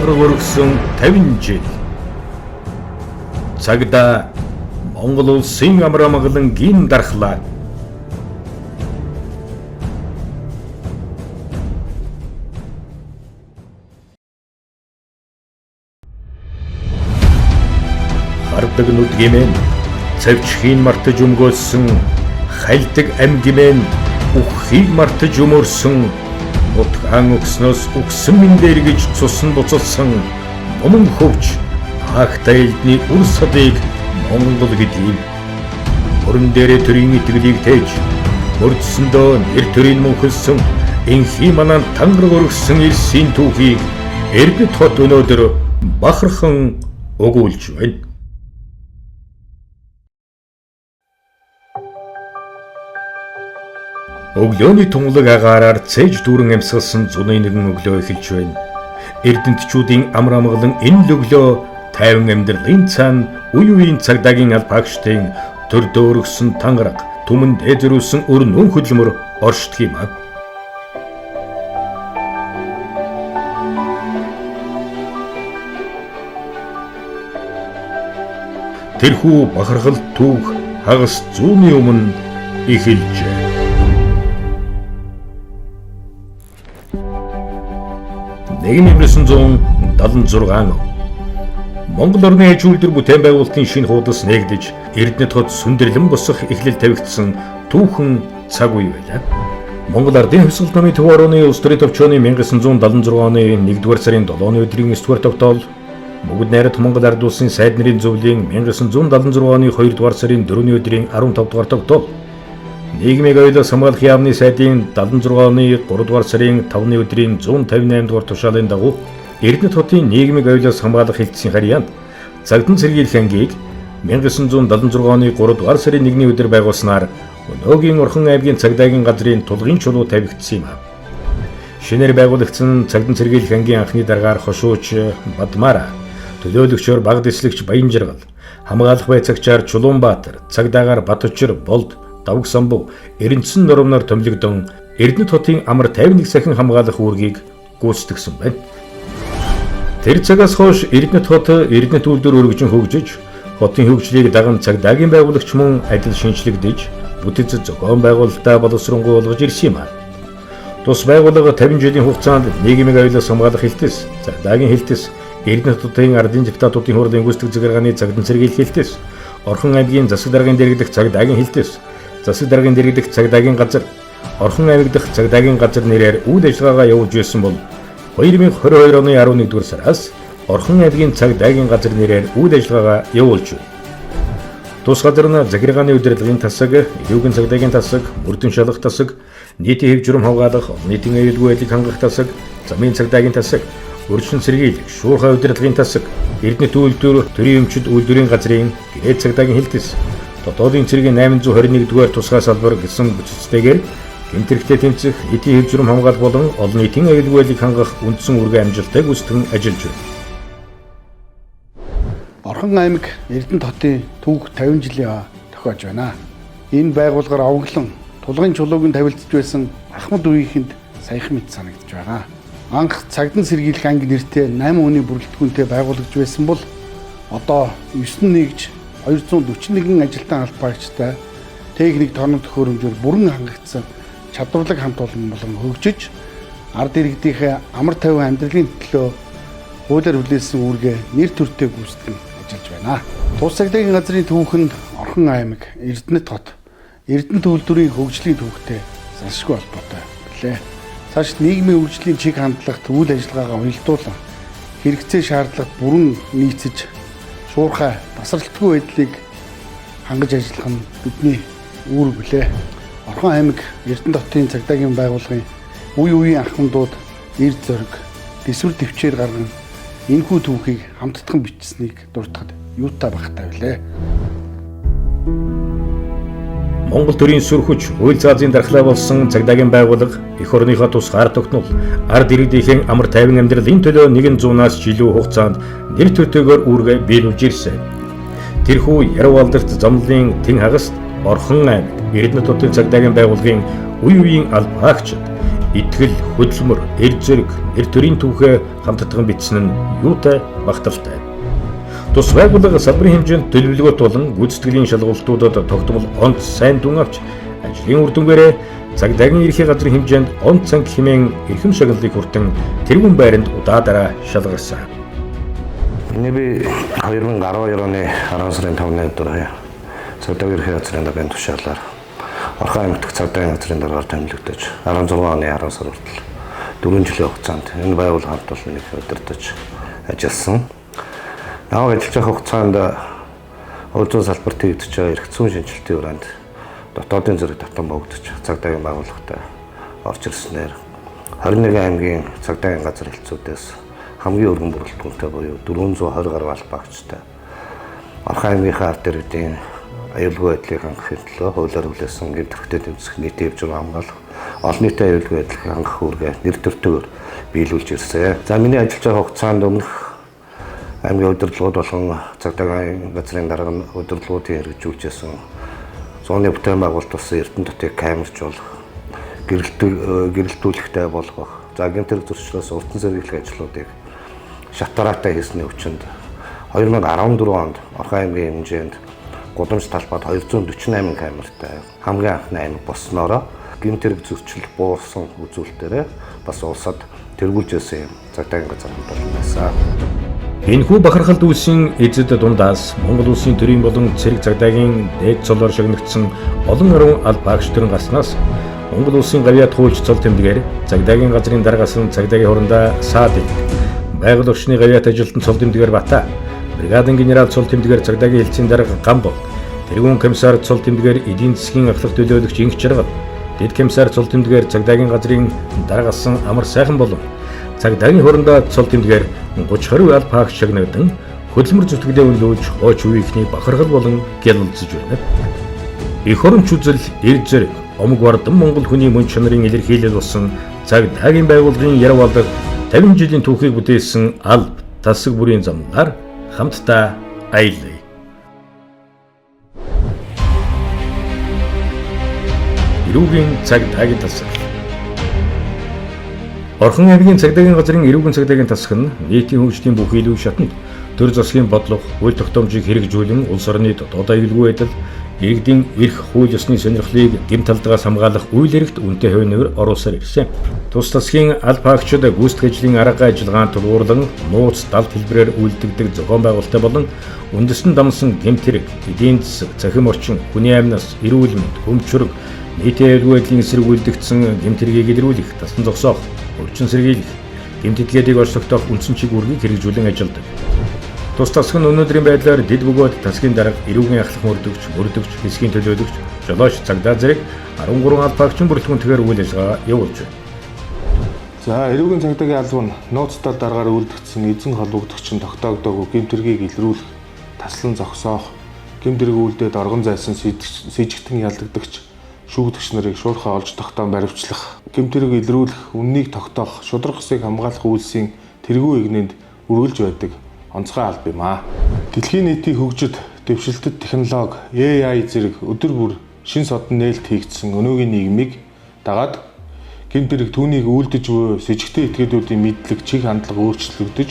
тангараг өргөсөн 50 жил. Цагдаа Монгол улсын амар амгалан гин дархлаа. Хардаг нүдгимэн цавчхийн мартаж өмгөөлсөн хальдаг амьгимэн үххийг мартаж өмөрсөн утгаан өгснөөс өгсөн мэндээр гэж цусан буцалсан номон хөвч хаагтай элдний үр садыг Монгол гэдгийг өрн дээрээ төрийн итгэлийг тээж мөрдсөндөө нэр төрийн мөнхөлсөн энхий манан тангараг өргөсөн элсийн түүхийг Эрдэнэт хот өнөөдөр бахархан өгүүлж байна. Өглөөний тунгалаг агаараар цээж дүүрэн амьсгалсан зуны нэгэн өглөө эхэлж байна. Эрдэнэтчүүдийн амар амгалан энэ л өглөө тайван амьдралын цаана үе үеийн цагдаагийн албаагчдын төр дөөргсөн тангараг түмэн дээзрүүлсэн өрнөн хөдөлмөр оршдог юм аа. Тэрхүү бахархал түүх хагас зууны өмнө эхэлжээ. Нэгэн 1976 он Монгол орны аж үйлдвэр бүтээн байгуулалтын шинэ хуудас нээгдэж Эрдэнэт хот сүндэрлэн босох эхлэл тавигдсан түүхэн цаг үе байлаа. Монгол Ардын Хувьсгал намын төв орооны улс төрийн төвчөөний 1976 оны 1-р сарын 7-ны өдрийн 9-р тогтоол Бүгд найрамд Монгол Ард улсын сайд нарын зөвлөлийн 1976 оны 2-р сарын 4-ний өдрийн 15-р тогтоол Нийгмийг оюулаас хамгаалах яамны сайдын 76 оны 3-р сарын 5-ны өдрийн 158-р тушаалын дагуу Эрдэнэт хотын нийгмийг оюулаас хамгаалах хэлтсийн харьяанд Цагдаа сэргийлэх ангийг 1976 оны 3-р сарын 1-ний өдөр байгуулснаар өнөөгийн Орхон аймгийн цагдаагийн газрын тулгын чулуу тавигдсан юм. Шинээр байгуулагдсан Цагдаа сэргийлэх ангийн анхны даргаар хошууч Бадмара, төлөөлөгчөөр баг дэслэгч Баянжиргал, хамгаалах байцаагчаар Чулуунбаатар, цагдаагаар Батөчөр Болд Давг самбуу Эренцэн нормноор томилогдсон Эрдэнэт хотын амар 51 сахин хамгаалах үүргийг гүйцэтгэсэн байна. Тэр цагаас хойш Эрдэнэт хот Эрдэнэт үйлдвэр өргөжин хөгжиж, хотын хөгжлийг даган цагдаагийн байгуулагч мөн адил шинжлэгдэж, бүтэц зохион байгуулалтаа боловсронгуй болгож ирсэн юм. Тус байгууллага 50 жилийн хугацаанд нийгмийг оюулаас хамгаалах хэлтэс, цагдаагийн хэлтэс, Эрдэнэт хотын ардын депутатуудын хурлын гүйцэтгэх захиргааны Цагдаа сэргийлэх хэлтэс, Орхон аймгийн засаг даргын дэргэдэх цагдаагийн хэлтэс, засаг даргын дэргэдэх цагдаагийн газар, Орхон аймаг дахь цагдаагийн газар нэрээр үйл ажиллагаагаа явуулж байсан бол 2022 оны 11-р сараас Орхон аймгийн цагдаагийн газар нэрээр үйл ажиллагаагаа явуулж байна. Тус газар нь захиргааны удирдлагын тасаг, эрүүгийн цагдаагийн тасаг, мөрдөн шалгах тасаг, нийтийн хэв журам хамгаалах, нийтийн аюулгүй байдлыг хангах тасаг, замын цагдаагийн тасаг, өршин сэргийлэх, шуурхай удирдлагын тасаг, Эрдэнэт үйлдвэр төрийн өмчөд үйлдвэрийн газрын гэрээ цагдаагийн хэлтэс, дотоодын цэргийн 821-р тусгай салбар гэсэн бүтцтэйгээр гэмтэрхтээ тэмцэх, нийтийн хэв журам хамгаалах болон олон нийтийн аюулгүй байдлыг хангах үндсэн үүргээ амжилттай гүйцэтгэн ажиллаж байна. Орхон аймаг Эрдэнэт хотын түүх 50 жилийн тохиож байна. Энэ байгууллагаар овоглон тулгын чулууг нь тавилдж байсан Ахмад үеийнхэнд саяхан мэт санагдж байгаа. Анх Цагдаа сэргийлэх анги нэртэй 8 хүний бүрэлдэхүүнтэй байгуулагдж байсан бол одоо 9 нэгж 241 ажилтан албаагчтай техник тоног төхөөрөмжөөр бүрэн хангагдсан чадварлаг хамт олон болон хөгжиж ард иргэдийнхээ амар тайван амьдралын төлөө хуулиар хүлээсэн үүргээ нэр төртэй гүйцэтгэн ажиллаж байна. Тус цагдаагийн газрын түүх нь Орхон аймаг Эрдэнэт хот Эрдэнэт үйлдвэрийн хөгжлийн түүхтэй салшгүй холбоотой билээ. Цааш нийгмийн үржлийн чиг хандлагт үйл ажиллагаагаа уялдуулан хэрэгцээ шаардлагад бүрэн нийцэж шуурхай тасралтгүй байдлыг хангаж ажиллах нь бидний үүрэг билээ. Орхон аймаг Эрдэнэт хотын цагдаагийн байгууллагын үе үеийн анхмдууд эр зориг, дэсвэр төвчээр гарган энэхүү түүхийг хамтдхан бичсэнийг дуртахад юутай багтаа билээ. Монгол төрийн сүр хүч, хууль заазын дархлаа болсон цагдаагийн байгууллага эх орныхоо тусгаар тогтнол ард иргэдийн амар тайван амьдралын төлөө 100-аас жилийн хугацаанд нэр төртэйгээр үүргээ биелүүлж ирсэн. Тэрхүү яруу алдарт замлын тэн хагаст Орхон аймаг Эрдэнэт хотын цагдаагийн байгууллагын үе үеийн албаагчид итгэл, хөдөлмөр, эр зэрэг, нэр төрийн түүхээ хамтдаган бичсэн нь юутай багталтай. Тус байгууллага салбарын хэмжээнд төлөвлөгөөт болон гүйцэтгэлийн шалгуултуудад тогтмол онц сайн дүн авч ажлын үр дүнгээрээ цагдаагийн ерхий газрын хэмжээнд онц цанг хэмээн эрхэм шагналыг хүртэн тэргүүн байранд удаа шалгарсан. Энэ би 2012 оны 10 сарын 5-ны өдөр цагдаагийн ерхий газрын даргын тушаалаар Орхон аймаг дахь цагдаагийн газрын даргаар томилогдож 16 оны 10 сар хүртэл 4 жилийн хугацаанд энэ байгууллага хамт олон нэг удирдах ажилласан. Наваг ажиллаж байгаа хугацаанд улсын салбарт хийгдэж байгаа эрх зүйн шинжилтийн хүрээнд дотоодын зэрэг татан богдож цагдаагийн байгууллагатай орж ирснээр 21 аймгийн цагдаагийн газар хэлтсүүдээс хамгийн өргөн бүрэлдэхүүнтэй буюу 420 гаруй албаагчтай Орхон аймгийнхаа ард иргэдийн аюулгүй байдлыг хангахын төлөө хуулиар хүлээсэн гэмтрэхтэй тэмцэх нийтийн хэв зүйн хамгаалах олон нийтийн аюулгүй байдлыг хангах үүргээ нэр төртөөр биелүүлж ирсэн. За миний ажиллаж байгаа хугацаанд өмнөх аймгийн удирдлагууд болон цагдаагийн газрын дарга удирдлагуудын хэрэгжүүлжсэн зууны бүтээн байгуулалт болсон Эрдэнэ дотыг камержуулах, гэрэлтүүлэхтэй болгох, за гэмтэрэг зөрчлөөс уртан сэргийлэх ажлуудыг шатараатай хийсний хүчинд 2014 онд Орхон аймгийн хэмжээнд гудамж талбайд 248 камертай хамгийн анхны аймаг болсноороо гэмтэрэг зөрчил буурсан үзүүлэлтээрээ бас улсад тэргүүлж байсан цагдаагийн газар хамт байсан. Энэхүү бахархалд үйлсийн эзэд дундаас Монгол улсын төрийн болон цэрэг цагдаагийн дээд цолоор шагнагдсан олон орон албаагч төрн гарснаас Монгол улсын гавьяат хуульч цол тэмдгээр цагдаагийн газрын даргаас нь цагдаагийн хорондоо саад байгууллагын орчны гавьяат ажилтан цол тэмдгээр Бата, бригадын генерал цол тэмдгээр цагдаагийн хэлтсийн дарга Гамбол, тэргүүн комиссар цол тэмдгээр эдийн засгийн ахлах төлөөлөгч Инх Жаргал, дэд комиссар цол тэмдгээр цагдаагийн газрын даргасан Амар Сайхан болон цагдаагийн хорондоо цол тэмдгээр 30-20 албаагч шагнагдан хөдөлмөр зүтгэлээ өнлөөж хооч үеийнхний бахархал болон гялалзж байна. Их оромч үзэл, эр зэрэг, омог бардан Монгол хүний мөн чанарын илэрхийлэл болсон цагдаагийн байгууллагын яруу алдар 50 жилийн түүхийг бүтээсэн алба тасаг бүрийн замнаар хамтдаа аяллаа. Эрүүгийн цагдаагийн тасаг. Орхон аймгийн цагдаагийн газрын эрүүгийн цагдаагийн тасаг нь нийтийн хөгжлийн бүх илүү шатанд төр засгийн бодлого, хууль тогтоомжийг хэрэгжүүлэн улс орны дотоод аюулгүй байдал, иргэдийн эрх, хууль ёсны сонирхлыг гэмт талдгаас хамгаалах үйл хэрэгт үнэтэй хувь оруулсаар ирсэн. Тус засгийн албаагчид гүйцэтгэх ажлын арга ажиллагаанд тулгуурлан нууц далд хэлбэрээр үйлдэгдэг зохион байгуулалттай болон үндэстэн дамсан гэмт хэрэг, эдийн засаг, цахим орчин, хүний амнаас, эрүүл мэнд, хөмчөрөг, нийтийн аюулгүй байдлын эсрэг үйлдэгдсэн гэмт хэргийг илрүүлэх, тасан зогсоох, өвчин сэргийлэх, гэмт этгээдийг орчигдох үндсэн чиглэлийг хэрэгжүүлэн ажилладаг. Тус тасаг нь өнөөдрийн байдлаар дэд бөгөөд тасгийн дарга, эрүүгийн ахлах мөрдөгч, хэсгийн төлөөлөгч, жолооч, цагдаа зэрэг 13 албаагчин бүрэлдэхүүнтэйгээр үйл ажиллагаа явуулж байна. За, эрүүгийн цагдаагийн албан нь нууцтай даргаар үйлдэгдсэн эзэн холбогдогчийн тогтоогдоогүй гэмт хэргийг илрүүлэх, таслан зогсоох, гэмт хэрэг үйлдээд оргон зайсан сэжигтэн ялдагдагч, шүүгдэгч нарыг шуурхаа олж тогтоон баривчлах, гэмт хэрэг илрүүлэх, үннийг тогтоох, шудраг усыг хамгаалах үйлсийн тэргүү игнэнд үргэлж байдаг онцгой алба юм аа. Дэлхийн нийтийн хөгжид, дэвшилтэд технологи, AI зэрэг өдөр бүр шин содон нээлт хийгдсэн өнөөгийн нийгмийг дагаад гэмт хэрэг түүнийг үйлдэж буй сэжигтэй этгээдүүдийн мэдлэг, чиг хандлага өөрчлөгдөж,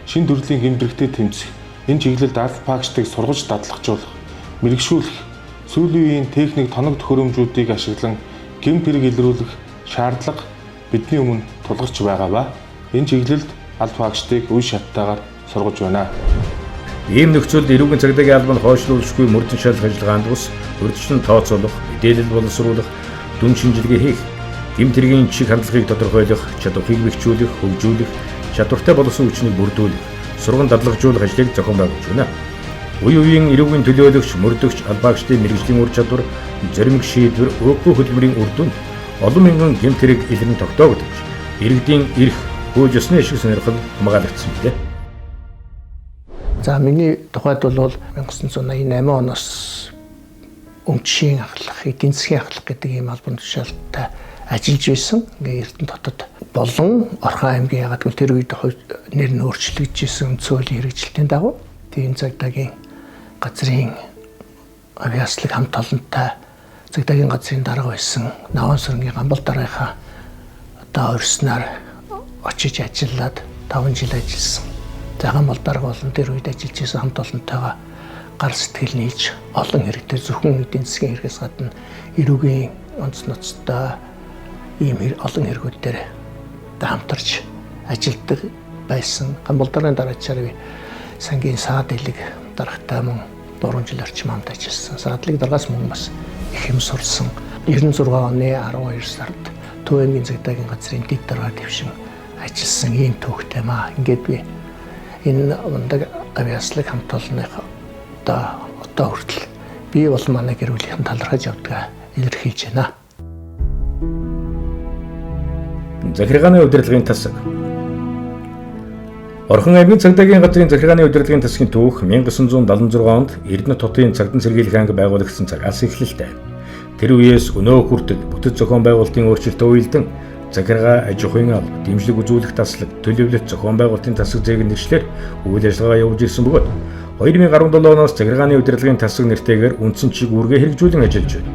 шин төрлийн гэмт хэрэгтэй тэмцэх, энэ чиглэлд албаагчдыг сургаж дадлагжуулах, мэрэгшүүлэх, сүүлийн үеийн техник тоног төхөөрөмжүүдийг ашиглан гэмт хэрэг илрүүлэх шаардлага бидний өмнө тулгарч байгаа ба энэ чиглэлд албаагчдыг үе шаттайгаар сургаж байна. Ийм нөхцөлд эрүүгийн цагдаагийн албанд хойшлуулшгүй мөрдөн шалгах ажиллагаанд ус урьдчилан тооцоолох, мэдээлэл боловсруулах, дүн шинжилгээ хийх, гэмт хэргийн чиг хандлагыг тодорхойлох, чадварыг бэхжүүлэх, хөгжүүлэх, чадвартай болсон хүчнийг бүрдүүлэх, сурган дадлагжуулах ажлыг зохион байгуулж байна. Үе үеийн эрүүгийн төлөөлөгч, мөрдөгч, албаагчдын мэргэжлийн ур чадвар, зоримог шийдвэр, өөгөө хөдөлмөрийн үр дүнд олон мянган гэмт хэрэг илэрн тогтоогдож, иргэдийн эрх, хууль ёсны ашиг сонирхол хамгаалагдсан билээ. За, миний тухайд бол 1988 оноос өмчийн ахлах, эдийн засгийн ахлах гэдэг ийм албан тушаалттай ажиллаж байсан. Ингээ Эрдэнэ хотод болон Орхон аймгийн ягаад гэвэл тэр үед нэр нь өөрчлөгдөжсэн цөлийн хэрэгжилтийн дагуу тийм цагдаагийн газрын авиаслыг хамт олонтой цагдаагийн газрын дарга байсан Наван сүрэнгийн Гамбал даргынхаа одоо орсноор очиж ажиллаад 5 жил ажилласан. Цагаан болдарга болон тэр үед ажиллаж исэн хамт олонтойгоо гар сэтгэл нийлж олон хэрэгтэй зөвхөн эдийн засгийн хэрэгээс гадна эрүүгийн онц ноцтой ийм олон хэрэгүүд дээр хамтарч ажилладаг байсан. Гамболдрын дараачаар би сангийн саад элэг дарагтай мөн 4 жил орчим хамт ажилласан. Саадлыг дараагаас мөн бас их юм сурсан. 96 оны 12 сард Төв аймгийн цагдаагийн газрын дэд даргаар дэвшин ажилласан ийм түүхтэй маа. Ингээд би энэ ундаг авиаслаг хамт олонных одоо хүртэл би бол манай гэр бүлийнхэн талархаж явдаг илэрхийлж байна. Захиргааны удирдлагын тасаг. Орхон аймгийн цагдаагийн газрын захиргааны удирдлагын тасгийн түүх 1976 онд Эрдэнэт хотын цагдаа сэргийлэх анги байгуулагдсан цагаас эхэллээ. Тэр үеэс өнөө хүртэл бүтэц зохион байгуулалтын өөрчлөлтөд уялдан захиргаа аж ахуйн алба, дэмжлэг үзүүлэх таслаг, төлөвлөлт зохион байгуулалтын тасаг зээг нэршлэр үйл ажиллагаа явуулж ирсэн бөгөөд 2017 оноос захиргааны удирдлагын тасаг нэртэйгээр үндсэн чиг үүргээ хэрэгжүүлэн ажиллаж байна.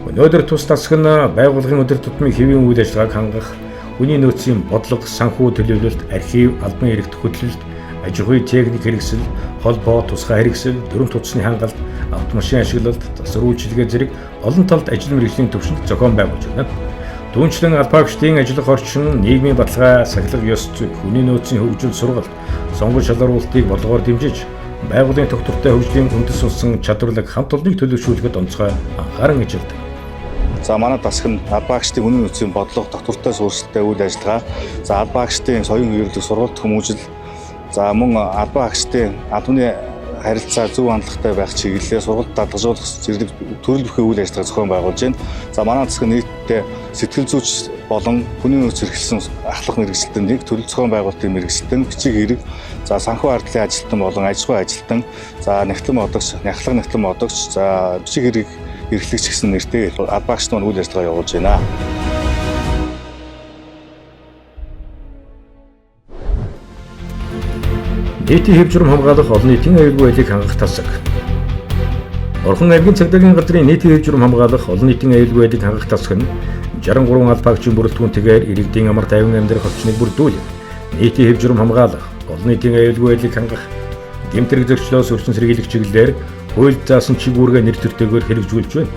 Өнөөдөр тус тасаг нь байгууллагын өдөр тутмын хэвийн үйл ажиллагааг хангах, хүний нөөцийн бодлого, санхүү төлөвлөлт, архив, албан эрхт хөтлөлт, аж ахуй техник хэрэгсэл, холбоо, тусгай хэрэгсэл, дөрөв туцны хангалт, автомашин ашиглалт, засвар үйлчилгээ зэрэг олон талд ажил мэргэжлийн төвшөнд зохион байгуулж байна. Түүнчлэн албаагчдын ажиллах орчин, нийгмийн баталгаа, сахилга ёс зүй, хүний нөөцийн хөгжил сургалт, сонгуульч шалгаруулалтыг бодлогоор дэмжиж, байгууллагын тогтвортой хөгжлийн үндэс болсон чадварлаг хамт олныг төлөвшүүлэхэд онцгой анхааран ажилладаг. За манай тасаг нь албаагчдын үнэн нөөцийн бодлого, тогтвортой суурьшилтай үйл ажиллагаа, за албаагчдын соён хэрэглэх сургалт хүмүүжил, за мөн албаагчдын албаны харилцаа зөв хандлагатай байх чиглэлээр сургалт дадлажуулах зэрэг төрөл бүхий үйл ажиллагаа зохион байгуулж байна. За манай тасаг нийтдээ сэтгэл зүйч болон хүний нөөц хэрэглэсэн ахлах мэргэжилтэн нэг төрөл зохион байгуулалтын мэргэжилтэн, бичиг хэрэг, за санхүү ардлын ажилтан болон аж ахуй ажилтан, за нягтлан модогч, няхлах нягтлан модогч, за бичиг хэрэг эрхлэгч гэсэн нэртэй албаагчд маань үйл ажиллагаа явуулж байна. Нийтийн хэв журам хамгаалах олон нийтийн аюулгүй байдлыг хангах тасаг. Орхон аймгийн цагдаагийн газрын нийтийн хэв журам хамгаалах олон нийтийн аюулгүй байдлыг хангах тасаг нь 63 албаагчийн бүрэлдэхүүнтэйгээр иргэдийн амар тайван амьдрах орчныг бүрдүүлэх, нийтийн хэв журам хамгаалах, олон нийтийн аюулгүй байдлыг хангах, гэмтрэг зөрчлөөс өрчин сэргийлэх чиглэлээр хуульд заасан чиг үүргээ нэр төртэйгээр хэрэгжүүлж байна.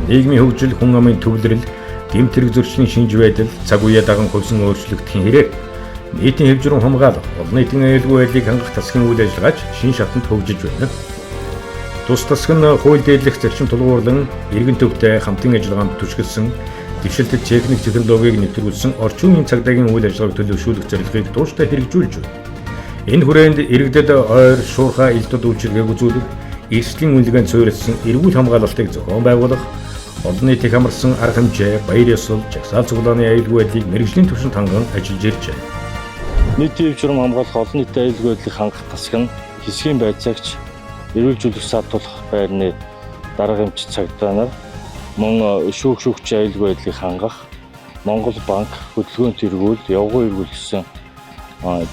Нийгмийн хөгжил, хүн амын төвлөрөл, гэмтрэг зөрчлийн шинж байдал, цаг үеэ даган хувьсан өөрчлөгдөхийн хэрээр нийтийн хэв журам хамгаалах, олон нийтийн аюулгүй байдлыг хангах тасгийн үйл ажиллагаач шинэ шатанд хөгжиж байна. Тус тасаг нь хууль дээдлэх зарчим тулгуурлан иргэн төвтэй хамтын ажиллагаанд түшгэлсэн, дэвшилтэд техник технологиг нэвтрүүлсэн орчин үеийн цагдаагийн үйл ажиллагааг төлөвшүүлэх зорилгыг тууштай хэрэгжүүлж байна. Энэ хүрээнд иргэдэд ойр, шуурхай, элдод үйлчилгээг үзүүлэх, эрсдлийн үнэлгээнд суурилсан эрүүл хамгаалалтыг зохион байгуулах, олон нийтийг хамарсан арга хэмжээ, баяр ёслол, жагсаал цуглааны аюулгүй байдлыг мэргэжлийн түвшинд ханган ажиллаж ирж байна. Нийтийн хэв журам хамгаалах, олон нийтийн аюулгүй байдлыг хангах тасаг нь хэсгийн байцаагч, эрүүл жүлэх саатуулах байрны дарга эмч цагдаа нар, мөн шүүгч аюулгүй байдлыг хангах, Монгол банк, хөдөлгөөн тэргүүл, явган эргүүл гэсэн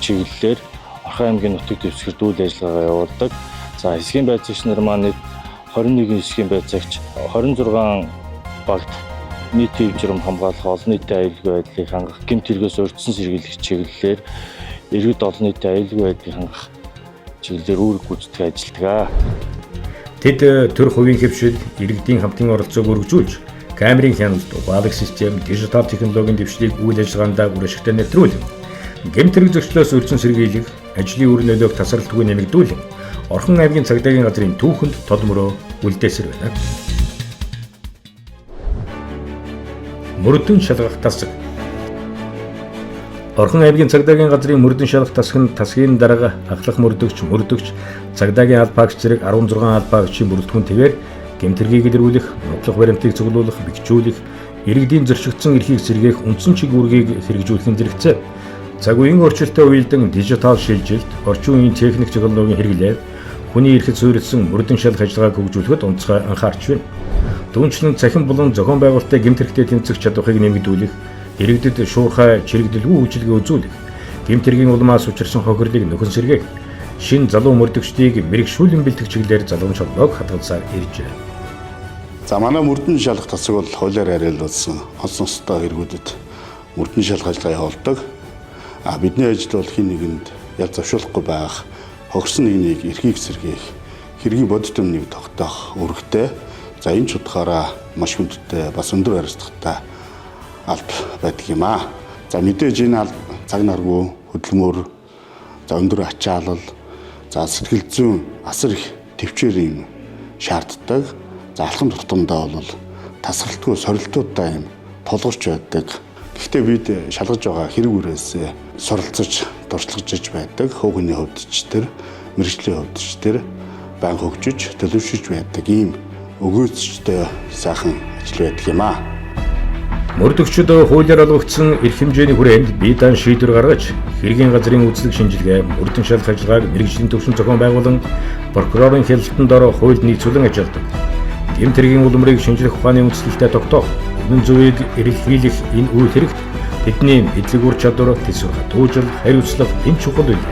чиглэлээр Орхон аймгийн нутаг дэвсгэрт үйл ажиллагаа явуулдаг. За хэсгийн байцаагч нар маань 21 хэсгийн байцаагч 26 багт нийтийн хэв журам хамгаалах, олон нийтийн аюулгүй байдлыг хангах, гэмт хэрэгээс урьдчилан сэргийлэх чиглэлээр иргэд олон нийтийн аюулгүй байдлыг хангах чиглэлээр үүрэг гүйцэтгэж ажилладаг. Тэд төр хувийн хэвшил, иргэдийн хамтын оролцоог өргөжүүлж, камерын хяналт, ухаалаг систем, дижитал технологийн дэвшлийг үйл ажиллагаанд үр ашигтай нэвтрүүлэн, гэмтрэг зөрчлөөс урьдчилан сэргийлэх, ажлын үр нөлөөг тасралтгүй нэмэгдүүлэн, Орхон аймгийн цагдаагийн газрын түүхэнд тод мөрөө үлдээсэр байна. Мөрдөн шалгах тасаг. Орхон аймгийн цагдаагийн газрын мөрдөн шалгах тасаг нь тасгийн дарга ахлах мөрдөгч, цагдаагийн албаагч зэрэг 16 албаагчийн бүрэлдэхүүнтэйгээр гэмтэргийг илрүүлэх, нотлох баримтыг цуглуулах, бэхжүүлэх, иргэдийн зөрчигдсөн эрхийг сэргээх үндсэн чиг үүргийг хэрэгжүүлэх зэрэгцээ. Цаг үеийн өөрчлөлтөд уялдан дижитал шилжилт, орчин үеийн техник технологийн хэрэглээ, хүний эрхэд суурилсан мөрдөн шалгах ажиллагааг хөгжүүлэхэд онцгой анхаарч байна. Түүнчлэн цахим болон зохион байгуулалттай гэмтэрхтэй тэмцэх чадварыг нэмэгдүүлэх, иргэдэд шуурхай, чирэгдэлгүй үйлчилгээ үзүүлэх, гэмтэргийн улмаас учирсан хохирлыг нөхөн сэргээх, шин залуу мөрдөгчдийг мэрэгшүүлэн бэлтгэх чиглэлээр залуун шалгааг хадгалсаар ирж байна. За манай мөрдөн шалгах тасаг бол хуулиар арилуулсан онц ностой хэрэгүүдэд мөрдөн шалгах ажиллагаа явуулдаг. Бидний ажил бол хин нэгэнд ял завшуулахгүй байх, хогсон нэгнийг эрхийг сэргээх, хэргийн бодит өмнөийг тогтоох үүрэгтэй. За энэ ч утгаараа маш хүндтэй бас өндөр хариуцлагатай алба байдаг юм аа. За мэдээж энэ алба цаг наргүй, хөдөлмөр, за өндөр ачаалал, за сэтгэл зүйн асар их төвчээр юм шаарддаг. За алхам тутамдаа бол тасралтгүй сорилтуудтай юм тулгарч байдаг. Гэхдээ бид шалгаж байгаа хэрэг үрээс суралцаж, дурслагжиж байдаг. Хөөгний хувьд ч тэр, мэрэгжлийн хувьд ч тэр байн хөгжиж, төлөвшөж байдаг ийм өгөөцтэй сайхан ажил байдаг юм аа. Мөрдөгчд хуулиар олгогдсон эрх хэмжээний хүрээнд бие даан шийдвэр гаргаж, хэргийн газрын үзлэг шинжилгээ, мөрдөн шалгах ажиллагааг мэрэгжлийн төвшин зохион байгуулан прокурорын хяналтанд ороо хуульд нийцүүлэн ажилладаг. Гэмт хэргийн улмыг шинжлэх ухааны үндэслэлтэй тогтоох, үнэн зөвийг эрэлхийлэх энэ үйл хэрэгт бидний мэдлэг ур чадвар, төсвөр хатуужил, хариуцлага энэ чухал үйл.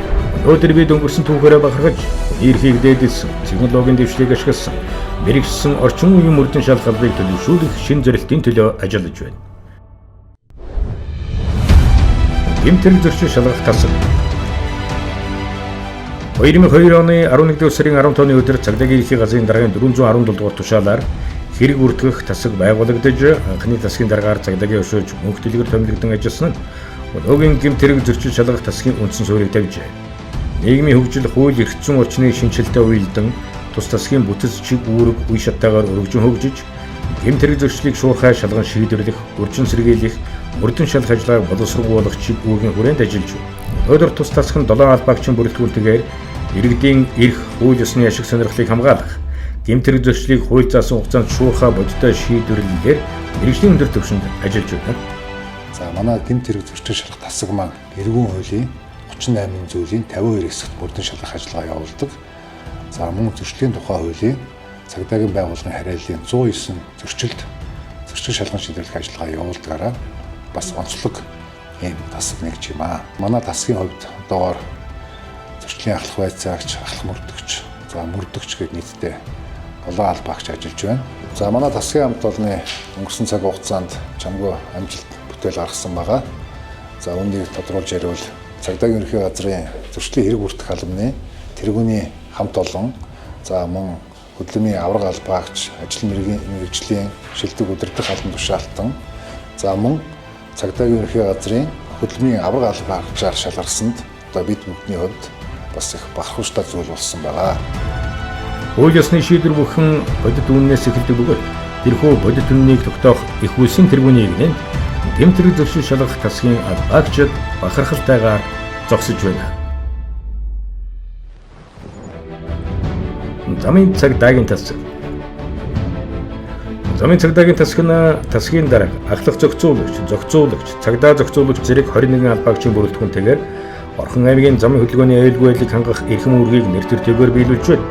Өнөөдөр бид өнгөрсөн түүхээрээ бахархаж, эрхийг дээдэлсэн, технологийн дэвшлиг ашигласан, мэрэгчсэн орчин үеийн мөрдөн шалгалыг төлөвшүүлэх шин зорилтын төлөө ажиллаж байна. Гэмт хэрэг зөрчил шалгах тасаг 2002 оны 11 сарын 15-ны өдөр Цагдаагийн эрхийн газрын даргын 417 дугаар тушаалаар хэрэг бүртгэх тасаг байгуулагдаж, анхны тасгийн дараагаар Цагдаагийн өшөөж мөнх дэлгэр томилогдсон ажилласан нь өнөөгийн гэмт хэрэг зөрчил шалгах тасгийн үндсэн суурийг тавьжээ. Нийгмийн хөгжил, хууль эрх зүйн орчны шинжилтэй уялдан тус тасгийн бүтэц чиг үүрэг үе шатаагаар өргөжин хөгжиж, гэмт хэрэг зөрчлийг шуурхай шалган шийдвэрлэх, урьдчилан сэргийлэх, мөрдөн шалгах ажиллагааг боловсруулах чиг үүргийн хүрээнд ажиллаж байна. Өнөөдөр тус тасгын 7 албаагчийн бүрэлдэхүүнтэйгээр иргэдийн эрх, хууль ёсны ашиг сонирхлыг хамгаалах, гэмт хэрэг зөрчлийг хууль заасан хугацаанд шуурхай бодиттой шийдвэрлэлээр мэргэжлийн өндөр түвшинд ажиллаж байна. За манай гэмт хэрэг зөрчил шалгах тасаг маань эргүүн хуулийн 38 зүйлийн 52 хэсэгт мөрдөн шалгах ажиллагаа явуулдаг. За мөн зөрчлийн тухай хуулийн Цагдаагийн байгууллагын хариаллын 109 зөрчил шалган шийдвэрлэх ажиллагаа явуулдагаараа бас онцлог ийм тасаг нэгж юм аа. Манай тасгийн хувьд одоогоор зөрчлийн ахлах байцаагч, ахлах мөрдөгч, за мөрдөгч гээд нийтдээ 7 албаагч ажиллаж байна. За манай тасгийн хамт олонны өнгөрсөн цаг хугацаанд чамгүй амжилт бүтээл гаргасан байгаа. За үүнийг тодруулж яривал Цагдаагийн ерхий газрын зөрчлийн хэрэг бүртгэх албаны тэргүүний хамт олон, за мөн хөдөлмөрийн авраг албаагч, ажил мэргэжлийн шилдэг удирдах албан тушаалтан, за мөн Цагдаагийн ерхий газрын хөдөлмөрийн авраг албаагчаар шалгарсанд одоо бид бүгдний хувьд бас их бахархууштай зүйл болсон байгаа. Хууль ёсны шийдвэр бүхэн бодит үннээс эхэлдэг бөгөөд тэрхүү бодит үннийг тогтоох их улсын тэргүүний игнэнд гэмт хэрэг зөрчил шалгах тасгийн албаагчид бахархалтайгаар зогсож байна. Замын цагдаагийн тасаг. Замын цагдаагийн тасаг нь тасгийн дарга, ахлах зохицуулагч, цагдаа зохицуулагч зэрэг 21 албаагчийн бүрэлдэхүүнтэйгээр Орхон аймгийн замын хөдөлгөөний аюулгүй байдлыг хангах эрхэм үүргийг нэр төрөөр биелүүлж байна.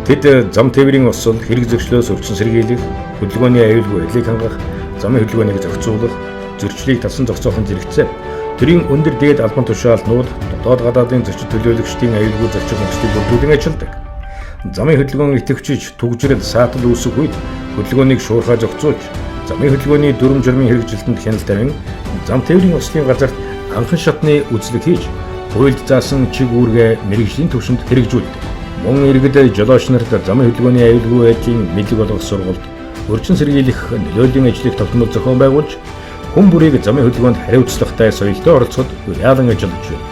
Тэд зам тээврийн осол, хэрэг зөрчлөөс урьдчилан сэргийлэх, хөдөлгөөний аюулгүй байдлыг хангах, замын хөдөлгөөнийг зохицуулах, зөрчлийг талсан зохицоохын зэрэгцээ. Төрийн өндөр дээд албан тушаалтнууд дотоод гадаадын зөрчил төлөөлөгчдийн аюулгүй зорчих хэмжлийг бүрдүүлэн ажилладаг. Замын хөдөлгөөн идэвхжиж, түгжрэл саатал үүсэх үед хөдөлгөөнийг шуурхай зохицуулж, замын хөдөлгөөний дүрм журмын хэрэгжилтэнд хяналт тавин, зам тээврийн ослын газарт анхан шатны үзлэг хийж, хуульд заасан чиг үүргээ мэргэжлийн түвшинд хэрэгжүүлдэг. Мөн иргэд жолооч нарт замын хөдөлгөөний аюулгүй байдлын мэдлэг олгох сургалт, урьдчилан сэргийлэх нөлөөлийн ажлыг тогтмол зохион байгуулж, хүн бүрийг замын хөдөлгөөнд хариуцлагатай соёлтой оролцоход яалан ажиллаж байна.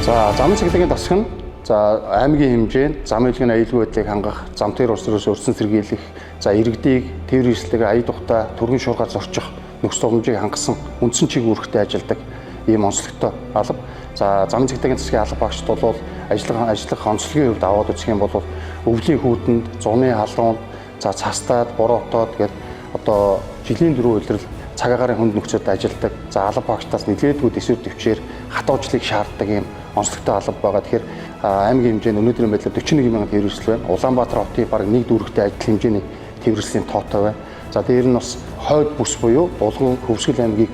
За замын цагдаагийн тасаг нь аймгийн хэмжээнд замын хөдөлгөөний аюулгүй байдлыг хангах, зам тээр усраас урьдчилан сэргийлэх, иргэдийг тээврийн эрсдлийг ая тухтай түргэн шуурхай зорчих нөхцөл боломжийг хангасан үндсэн чиг үүрэгтэй ажилладаг ийм онцлогтой алба. За замын цагдаагийн засгийн албаагчид бол ажиллах онцлогийн хувьд аваад үзэх юм бол өвлийн хүүтэнд, зуны халуунд, цастаад, буруутаад гэдэг одоо жилийн 4 улирал цаг агаарын хүнд нөхцөлд ажилладаг. За албаагчдаас нэлээдгүй төсвөр төвчээр хатуужлыг шаарддаг ийм онцлогтой алба байгаа. Тэгэхээр аймгийн хэмжээнд өнөөдрийн байдлаар 41 мянган тээвэрлэл байна. Улаанбаатар хотын бараг нэг дүүрэгтэй адил хэмжээний тээвэрлэлийн тоотой байна. За дээр нь бас хойд бүс буюу Булган, Хөвсгөл аймгийг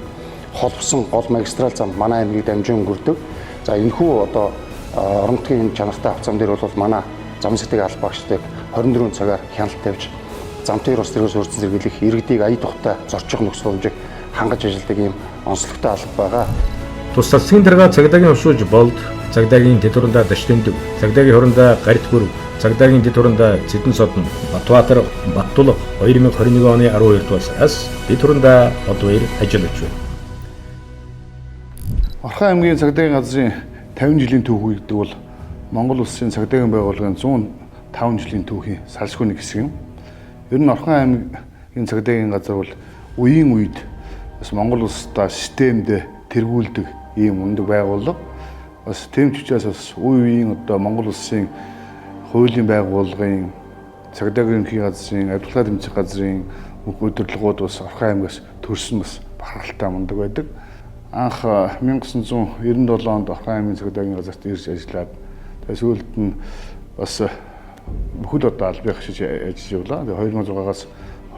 холбосон гол магистрал зам манай аймгийг дамжин өнгөрдөг. За энэхүү одоо орон нутгийн чанартай авцам дээр бол манай замын цагдаагийн албаагчдыг 24 цагаар хяналт тавьж, зам тээр ус дээрээс урьдчилан сэргийлэх, иргэдийг ая тухтай зорчих нөхцөл боломжийг хангаж ажилладаг ийм онцлогтой алба байгаа. Тус засгийн дарга цагдаагийн ушууж болд, цагдаагийн дэд хурандаа Даштэндүг, цагдаагийн хурандаа Гарит Бүрэг, цагдаагийн дэд хурандаа Цэдэн Содон, Батбаатар, Баттулга 2021 оны 12 дугаар сараас дэд хурандаа Одваяр ажиллаж байна. Орхон аймгийн цагдаагийн газрын 50 жилийн түүх гэдэг бол Монгол улсын цагдаагийн байгууллагын 105 жилийн түүхийн салшгүй нэг хэсэг юм. Ер нь Орхон аймгийн цагдаагийн газар бол үеийн үед бас Монгол улстай системд тэргүүлдэг ийм ундаг байгууллага. Бас тийм ч учраас бас үеийн одоо Монгол улсын хуулийн байгууллагын цагдаагийн ерөнхий газрын, адвокат тэмцэх газрын удирдлагууд бас Орхон аймгаас төрсөн бас бахархалтай мундаг байдаг. Анх 1997 онд Орхон аймгийн цагдаагийн газарт ирж ажиллаад тэгээд сүүлд нь бас бүхэл одоо албан хашиж ажиллаж явлаа. Тэгээд 2006-аас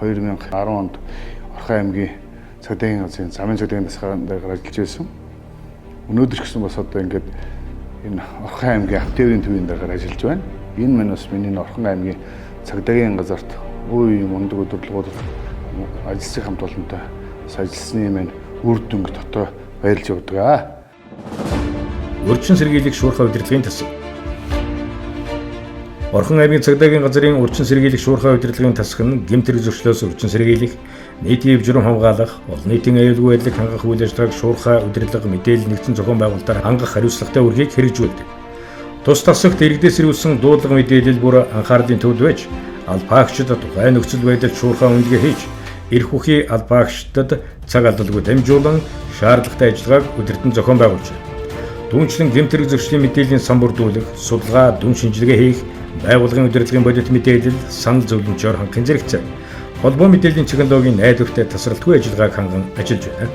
2010 онд Орхон аймгийн цагдаагийн газрын замын цагдаагийн засгийн даргаар ажиллаж байсан. Өнөөдөр ч гэсэн бас одоо ингээд энэ Орхон аймгийн автовын төвийн даргаар ажиллаж байна. Энэ мань бас миний Орхон аймгийн цагдаагийн газарт үе мундаг удирдлагууд ажиллах хамт олонтой ажилласны маань үр дүнг дотоо баярлж явдаг. Урьдчилан сэргийлэх шуурхай удирдлагын тасаг. Орхон аймгийн цагдаагийн газрын урьдчилан сэргийлэх шуурхай удирдлагын тасаг нь гэмт хэрэг зөрчлөөс урьдчилан сэргийлэх, нийтийн хэв журам хамгаалах, олон нийтийн аюулгүй байдлыг хангах үйл ажиллагааг шуурхай удирдлага мэдээлэл нэгдсэн зохион байгуулалтаар хангах хариуцлагатай үргийг хэрэгжүүлдэг. Тус тасагт иргэдээс ирүүлсэн дуудлага мэдээлэл бүр анхаарлын төвд байж, албаагчид тухайн нөхцөл байдалд шуурхай үнэлгээ хийж, эрх үхий албаагчдад цаг алдалгүй дамжуулан шаардлагатай ажиллагааг удирдан зохион байгуулж байна. Түүнчлэн гэмт хэрэг зөрчлийн мэдээллийн сан бүрдүүлэх, судалгаа, дүн шинжилгээ хийх, байгууллагын удирдлагын бодит мэдээлэл, санал зөвлөмжөөр хангахын зэрэгцээ. Холбоо мэдээллийн технологийн найдвартай тасралтгүй ажиллагааг ханган ажиллаж байна.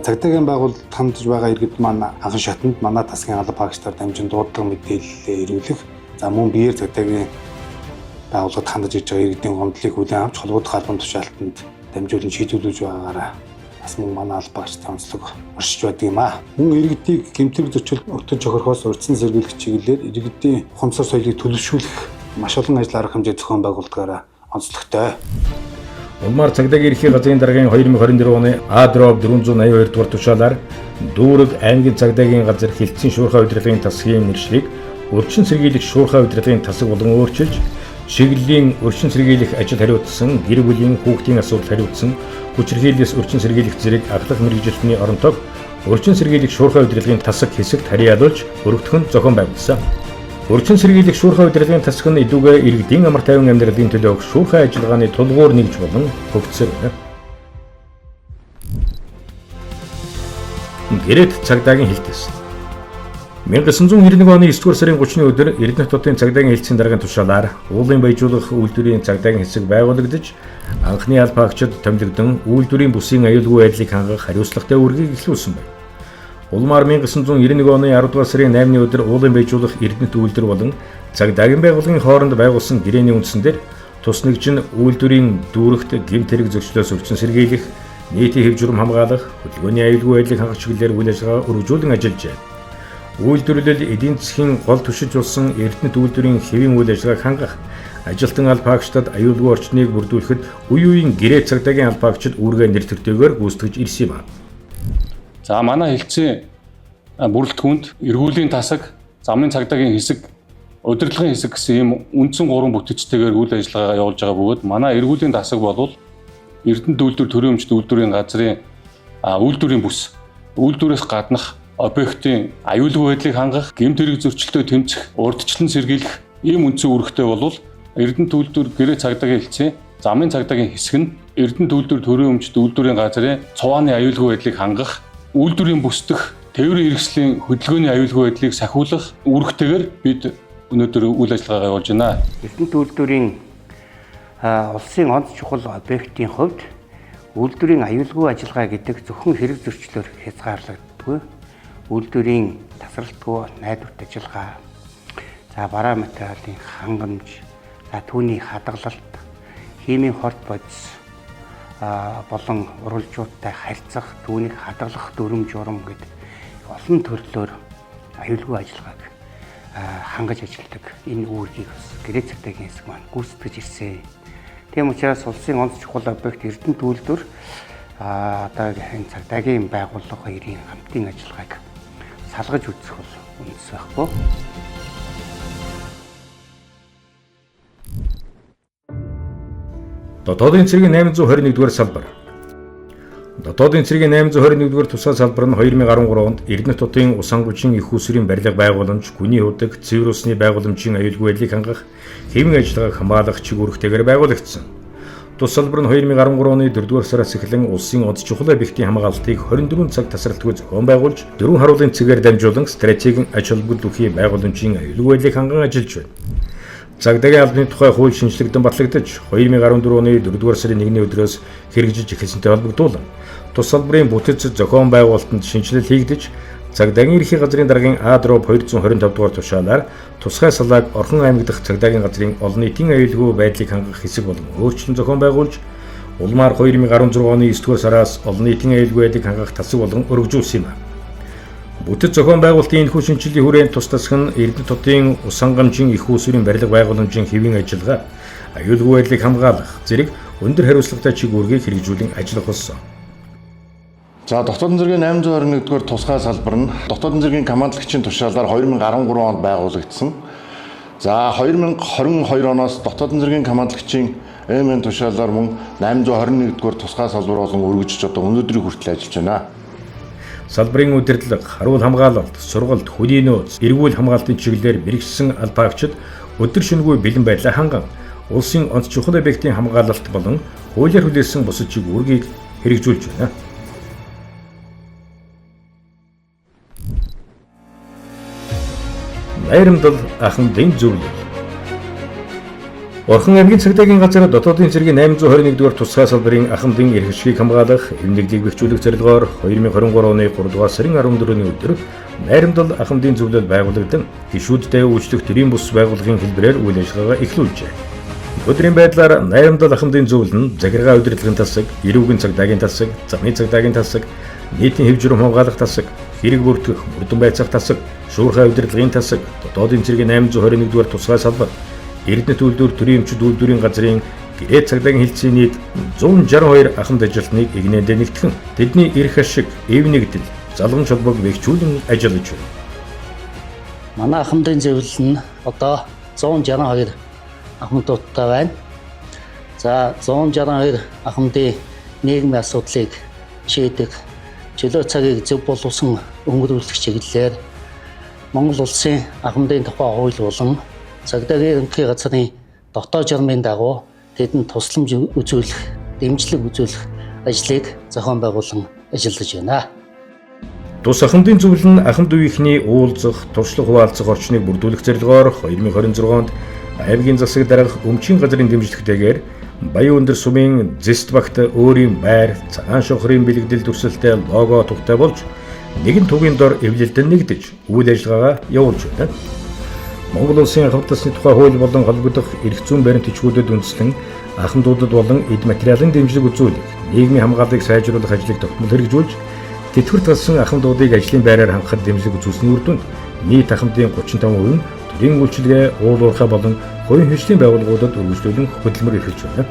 Цагдаагийн байгууллагад хамтж байгаа иргэд маань анхан шатнд манай тасгийн албаагчдаар дамжин дуудлага мэдээлэл ирүүлэх, за мөн биеэр цагдаагийн байгууллагад хандаж иж байгаа иргэдийн гомдлыг хүлээн авч холбогдох албан тушаалтанд дамжуулан шийдвэрлэж байгаагаараа бас мөн манай албаагчдын онцлог оршиж байдаг юм аа. Мөн иргэдийг гэмтэрэг зөрчил өртөж хохирохоос урьдчилан сэргийлэх чиглэлээр иргэдийн ухамсар соёлыг төлөвшүүлэх маш олон ажил арга хэмжээ зохион байгуулдгаараа онцлогтой. Улмаар цагдаагийн ерхий газрын даргын 2024 оны А-дроб 482 дугаар тушаалаар Дүүрэг аймгийн цагдаагийн газар хилцэн шуурхай удирдлагын тасгийн нэршлиг урьдчилан сэргийлэх шуурхай удирдлагын тасаг болон өөрчилж, чиглэлийн урьдчилан сэргийлэх ажил хариуцсан, гэр бүлийн хүүхдийн асуудал хариуцсан, хүчирхийллээс урьдчилан сэргийлэх зэрэг ахлах мэргэжилтний оронтог урьдчилан сэргийлэх шуурхай удирдлагын тасаг хэсэгт харьяалуулж өргөдгөн зохион байгуулсан. Урьдчилан сэргийлэх шуурхай удирдлагын тасаг нь идүүгээ иргэдийн амар тайван амьдралын төлөө шуурхай ажиллагааны тулгуур нэгж болон хөгжсөөр байна. Гэрээт цагдаагийн хилтэс. 1991 оны 9 дугаар сарын 30-ны өдөр Эрдэнэт хотын цагдаагийн хилцээний даргын тушаалаар уулын баяжуулах үйлдвэрийн цагдаагийн хэсэг байгуулагдаж, анхны албаагчид томилогдсон үйлдвэрийн бүсийн аюулгүй байдлыг хангах хариуцлагатай үүргийг эхлүүлсэн байна. Улмаар 1991 оны 10 дугаар сарын 8-ны өдөр уулын баяжуулах Эрдэнэт үйлдвэр болон цагдаагийн байгууллагын хооронд байгуулсан гэрээний үндсэн дээр тус нэгжин үйлдвэрийн дүүрэгт гэмт хэрэг зөрчлөөс урьдчилан сэргийлэх, нийтийн хэв журам хамгаалах, хөдөлгөөний аюулгүй байдлыг хангах чиглэлээр үйл ажиллагаа өргөжүүлэн ажиллаж байна. Үйлдвэрлэл эдийн засгийн гол түшиж болсон Эрдэнэт үйлдвэрийн хэвийн үйл ажиллагааг хангах, ажилтан албаагчдад аюулгүй орчныг бүрдүүлэхэд үе үеийн гэрээ цагдаагийн албаагчид үүргээ нэр төртэйгээр гүйцэтгэж ирсэн юм. За манай хилцээ бүрэлдэхүүнд эргүүлийн тасаг, замын цагдаагийн хэсэг, удирдлагын хэсэг гэсэн ийм үндсэн 3 бүтэцтэйгээр үйл ажиллагаа явуулж байгаа бөгөөд манай эргүүлийн тасаг бол Эрдэнэт үйлдвэр төрийн өмчт үйлдвэрийн газрын үйлдвэрийн бүс, үйлдвэрээс гаднах объектын аюулгүй байдлыг хангах, гэмт хэрэг зөрчилтөд тэмцэх, урьдчилан сэргийлэх ийм үндсэн үүрэгтэй бол Эрдэнэт үйлдвэр гэрээ цагдаагийн хилцээ, замын цагдаагийн хэсэг нь Эрдэнэт үйлдвэр төрийн өмчт үйлдвэрийн газрын цувааны аюулгүй байдлыг хангах, үйлдвэрийн бүсдэх, тээврийн хэрэгслийн хөдөлгөөний аюулгүй байдлыг сахиулах үүрэгтэйгээр бид өнөөдөр үйл ажиллагаа явуулж байна. Эрдэнэт үйлдвэрийн улсын онц чухал объектын хувьд үйлдвэрийн аюулгүй ажиллагаа гэдэг зөвхөн хэрэг зөрчлөөр хязгаарлагддаггүй. Үйлдвэрийн тасралтгүй найдварт ажиллагаа, за бараа материалын хангамж, за түүний хадгалалт, химийн хорт бодис болон уралжуудтай харьцах, түүнийг хадгалах дүрм журам гэдэг олон төрлөөр аюулгүй ажиллагааг хангаж ажилладаг энэ үүргийг бас гэрээ цагдаагийн хэсэг маань гүйцэтгэж ирсэн. Тийм учраас улсын онц чухал объект Эрдэнэт үйлдвэр одоогийн цагдаагийн байгууллага хоёрын хамтын ажиллагааг салгаж үзэх бол үндэс байхгүй. Дотоодын цэргийн 821-р салбар. Дотоодын цэргийн 821-р тусгай салбар нь 2013 онд Эрдэнэт хотын Усангужийн их усрын барилга байгууламж, гүний худаг, цэвэр усны байгууламжийн аюулгүй байдлыг хангах, хэвийн ажиллагааг хамгаалах чиг үүрэгтэйгээр байгуулагдсан. Тус салбар нь 2013 оны 4-р сараас эхлэн улсын онц чухал объектын хамгаалалтыг 24 цаг тасралтгүй зохион байгуулж, 4 харуулын цэгээр дамжуулан стратегийн ач холбогдол бүхий байгууламжийн аюулгүй байдлыг ханган ажиллаж байна. Цагдаагийн албаны тухай хууль шинжлэгдэн батлагдаж 2014 оны 4-р сарын 1-ний өдрөөс хэрэгжиж эхэлсэнтэй холбогдуулан тус салбарын бүтэц зохион байгуулалтанд шинжилэл хийгдэж цагдаагийн ерхий газрын даргын А-дроб 225 дугаар тушаалаар тусгай салааг Орхон аймаг дахь цагдаагийн газрын олон нийтийн аюулгүй байдлыг хангах хэсэг болон өөрчлөлт зохион байгуулж улмаар 2016 оны 9-р сараас олон нийтийн аюулгүй байдлыг хангах тасаг болон өргөжүүлсэн юм. Бүтэц зохион байгуулалтын энэхүү шинжилгээ хүрээнд тус тасах нь Эрдэнэт хотын Усангамжийн их усрын барилга байгууламжийн хэвийн ажиллагаа, аюулгүй байдлыг хамгаалах зэрэг өндөр хариуцлагатай чиг үүргийг хэрэгжүүлэн ажиллах болсон. За дотоодын цэргийн 821-р тусгай салбар нь дотоодын цэргийн командлагчийн тушаалаар 2013 онд байгуулагдсан. За 2022 оноос дотоодын цэргийн командлагчийн МН тушаалаар мөн 821-р тусгай салбар болон өргөжж одоо өнөөдрийг хүртэл ажиллаж байна. Салбарын удирдлага, харуул хамгаалалт, сургалт, хөдий нөөц, эргүүл хамгаалтын чиглэлээр мэрэгчсэн албаагчид өдөр шөнөгүй бэлэн байдлаа ханган улсын онц чухал объектын хамгаалалт болон хуулиар хүлээсэн бусад чиг үүргийг хэрэгжүүлж байна. Найрамдал ахмадын зөвлөл. Орхон аймгийн цагдаагийн газар дотоодын цэргийн 821-р тусгай салбарын ахмадын эрх ашгийг хамгаалах, эмнэлгийг бэхжүүлэх зорилгоор 2023 оны 3-р сарын 14-ний өдөр Найрамдал ахмадын зөвлөл байгуулагдан гишүүдтэй үйлчлэх төрийн бус байгууллагын хэлбэрээр үйл ажиллагаагаа эхлүүлжээ. Өдрийн байдлаар Найрамдал ахмадын зөвлөл нь захиргаа удирдлагын тасаг, эрүүгийн цагдаагийн тасаг, замын цагдаагийн тасаг, нийтийн хэв журам хамгаалах тасаг, хэрэг бүртгэх, мөрдөн байцаах тасаг, шуурхай удирдлагын тасаг, дотоодын цэргийн 821-р тусгай салбар, Эрдэнэт үйлдвэр төрийн өмчид үйлдвэрийн газрын гэрээ цагдаагийн хэлтсийн нийт 162 ахмад ажилтныг игнэндээ нэгтгэн тэдний эрх ашиг, эв нэгдэл, залгамж холбоог бэхжүүлэн ажиллаж байна. Манай ахмадын зөвлөл нь одоо 162 ахмадуудтай байна. За 162 ахмадын нийгмийн асуудлыг шийдэх, чөлөө цагийг зөв боловсон өнгөрүүлэх чиглэлээр Монгол улсын ахмадын тухай хууль болон цагдаагийн ерөнхий газрын дотоод журмын дагуу тэдэнд тусламж үзүүлэх, дэмжлэг үзүүлэх ажлыг зохион байгуулан ажиллаж байна. Тус ахмадын зөвлөл нь ахмад үеийнхний уулзах, туршлага хуваалцах орчныг бүрдүүлэх зорилгоор 2026 онд аймгийн засаг дарга өмчийн газрын дэмжлэгтэйгээр Баян өндөр сумын Зэст багт өөрийн байр, цагаан шонхрын бэлэгдэл дүрсэлтэй лого тухтай болж нэгэн тугийн дор эвлэлдэн нэгдэж үйл ажиллагаагаа явуулж байна. Монгол улсын ахмад тасны тухай хууль болон холбогдох эрх зүйн баримт бичгүүдэд үндэслэн ахмадуудад болон эд материалын дэмжлэг үзүүлэх, нийгмийн хамгааллыг сайжруулах ажлыг тогтмол хэрэгжүүлж, тэтгэврт галсан ахмадуудыг ажлын байраар хангахад дэмжлэг үзүүлсэний үр дүнд нийт ахмадын 35% нь төрийн үйлчилгээ, уул уурхай болон хувийн хөгжлийн байгууллагуудад өргөжлүүлэн хөдөлмөр эрхэлж байна.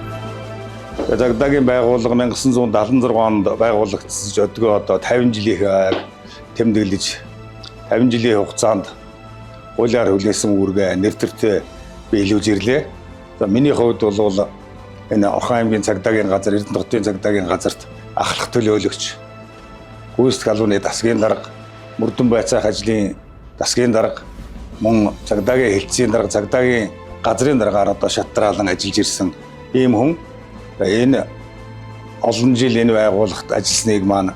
Цагдаагийн байгууллага 1976 онд байгуулагдсан одоо 50 жилийн тэмдэглэж 50 жилийн хугацаанд хуулиар хүлээсэн үүргээ нэр төртөө биелүүлж ирлээ. За миний хувьд бол энэ Орхон аймгийн цагдаагийн газар, Эрдэнэт хотын цагдаагийн газарт ахлах төлөөлөгч, гүйцэтгэх албаны дасгийн дарга, мөрдөн байцаах ажлын дасгийн дарга, мөн цагдаагийн хэлтсийн дарга, цагдаагийн газрын даргаар одоо шатраалан ажиллаж ирсэн ийм хүн. Энэ олон жил энэ байгууллагт ажилласныг маань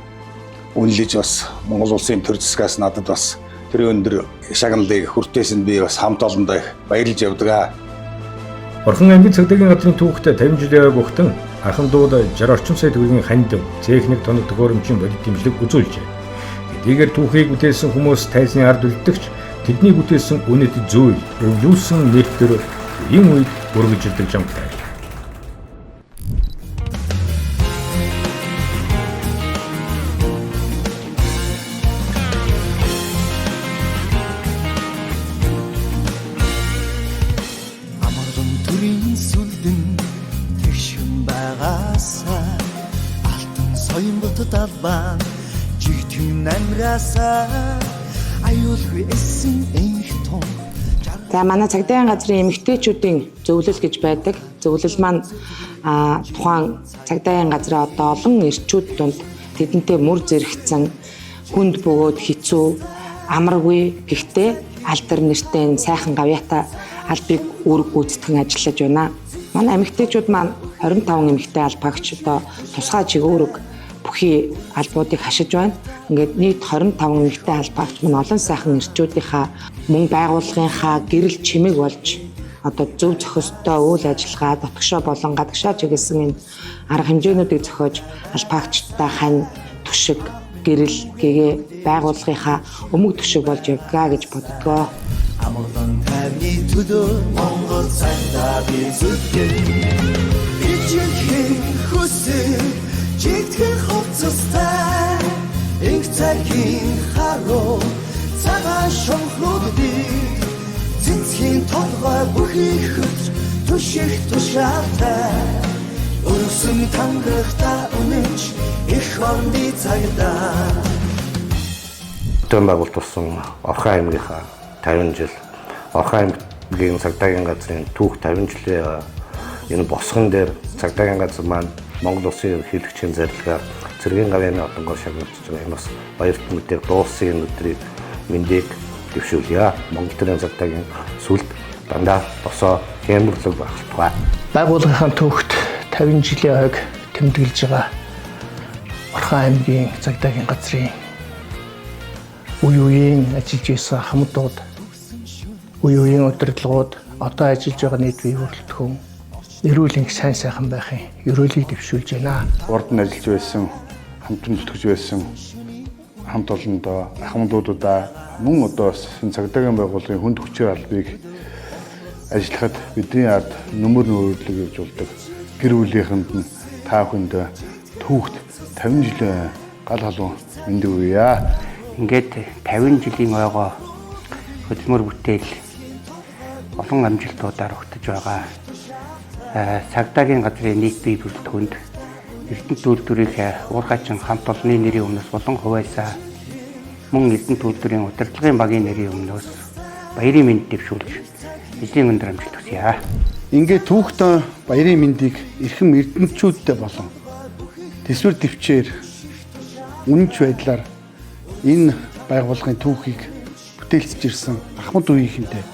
үнэлж бас Монгол улсын төр засгаас надад бас тэр өндөр шагналыг хүртээсэнд би бас хамт олондоо их баярлж явдаг. Орхон аймгийн цагдаагийн газрын түүхтэй 50 жилийн өгтөн ахмадууд 60 орчим сая төгрөгийн ханд, техник, тоног төхөөрөмжийн бодит дэмжлэг үзүүлжээ. Хэдийгээр түүхийг бүтээсэн хүмүүс тайзны ард үлддэгч тэдний бүтээсэн үнэт зүйл, өвлүүлсэн нэр төр ийм үед өргөжлөдөг жамтай. Сүлдэн тэгшин байгаасаа алтан соён талбан жигтэн амраасаа аюулгүй эссэн эмх том. За манай цагдаагийн газрын эмэгтэйчүүдийн зөвлөл гэж байдаг. Зөвлөл маань тухайн цагдаагийн газрын одоо олон эрчүүд донд тэдэнтэй мөр зэрэгцэн хүнд бөгөөд хэцүү амаргүй гэхдээ алдар нэртэй сайхан гавьяатай албыг үүрэг гүйцэтгэн ажиллаж байна. Манай эмэгтэйчүүд маань 25 эмэгтэй албаагч одоо тусгай чиглэлөөрөг бүхий албуудыг хашиж байна. Ингээд нийт 25 эмэгтэй албаагч маань олон сайхан эрчүүдийнхаа мөн байгууллагынхаа гэрэл чимэг болж одоо зөв зохистой үйл ажиллагаа дотгошоо болон гадагшаа чиглэсэн энэ арга хэмжээнүүдийг зохиож албаагчдаа хань түшиг гэрэл гэгээ байгууллагынхаа өмг түшиг болж явгаа гэж боддгоо. Амгалан тайвны төдөө Монгол цайдаа би зүтгэн ичхэн хүсэл жигтгэн хувцастай инх цагийн харуу цагаан шонхнуудыг цэцгийн толгой бүхий хөж түших тушаатай өргөсөн тангахта үнэнч их орны цагдаа. Төм байгуулсан Орхон аймгийнхаа 50 жил Орхон аймгийн цагдаагийн газрын түүх 50 жилийн энэ босгон дээр цагдаагийн газар маань Монгол Улсын ерөнхийлөгчийн зарилгаар цэргийн гавьяаны одонгоор шагнуулж байгаа юм бас баярт мэдээ дууссан өдрийг мэндийг дэвшүүлье. Монгол төрийн цагдаагийн сүлд дандаа босоо хямрлаг багтгаа. Байгууллагын түүхт 50 жилийн хойг тэмдэглэж байгаа Орхон аймгийн цагдаагийн газрын үе үеийн ажиллаж байсан хамтууд үе үеийн удирдлагууд одоо ажиллаж байгаа нийт бие бүрэлдэхүүн эрүүл энх сайн сайхан байхын ерөөлийг дэвшүүлж байна. Урд нь ажиллаж байсан, хамтран зүтгэж байсан хамт олондоо ахмадуудаа мөн одоо энэ цагдаагийн байгууллагын хүнд хүчээр албыг ажиллахад бидний ард нөмөр нөөрлөг явж болдог. Гэр бүлийнхэнд нь та бүхэнд түүхт 50 жилийн гал халуун мэндийг өгье. Ингээд 50 жилийн ойгоо хөдөлмөр бүтээл олон амжилтуудаар өгтөж байгаа. Цагдаагийн газрын нийт бие бүрэлдэхүүнд Эрдэнэт үйлдвэрийн уурхайчин хамт олонны нэрийн өмнөөс болон хуваалцаа мөн Эрдэнэт үйлдвэрийн удирдлагын багийн нэрийн өмнөөс баярын мэнд дэвшүүлж эзэн өндөр амжилт хүсье. Ингээд түүхтэн баярын мэндийг эрхэм эрдэнэтчүүдтэй болон төсвөр төвчээр үнэнч байдлаар энэ байгууллагын түүхийг бүтээлцэж ирсэн ахмад үеийнхэнтэй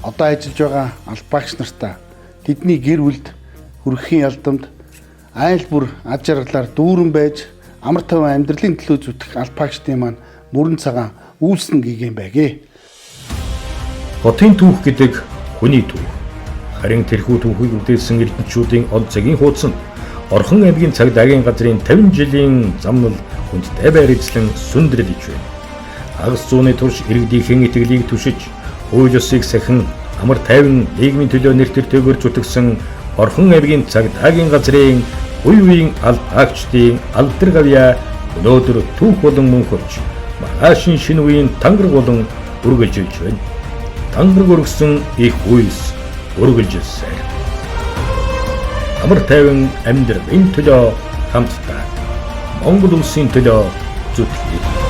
одоо ажиллаж байгаа албаагч нартаа тэдний гэр бүлд хүрхэхийн ялдамд айл бүр аж аргалаар дүүрэн байж амар тайван амьдралын төлөө зүтгэх албаагчдын маань мөрөн цагаан үйлснэ гэгээн байгээ. Хотын түүх гэдэг хүний түүх. Харин тэрхүү түүхийг бүтээсэн эрдэнэчүүдийн он цагийн хуудсанд Орхон аймгийн цагдаагийн газрын 50 жилийн замнал хүндтэй байр эзлэн сүндрэл иж байна. Хагас зууны турш иргэдийнхэн итгэлийг түшиж, хууль ёсыг сахин амар тайван нийгмийн төлөө нэр төртэйгээр зүтгэсэн Орхон аймгийн цагдаагийн газрын үе үеийн албаагчдын алдар гавьяа өнөөдөр түүх болон мөнхөрч маргаашин шинэ үеийн тангараг болон үргэлжилж байна. Тангараг өргөсөн их үйлс үргэлжилсэн. Амар тайван амьдрал энэ төлөө хамтдаа Монгол улсын төлөө зүтгэе.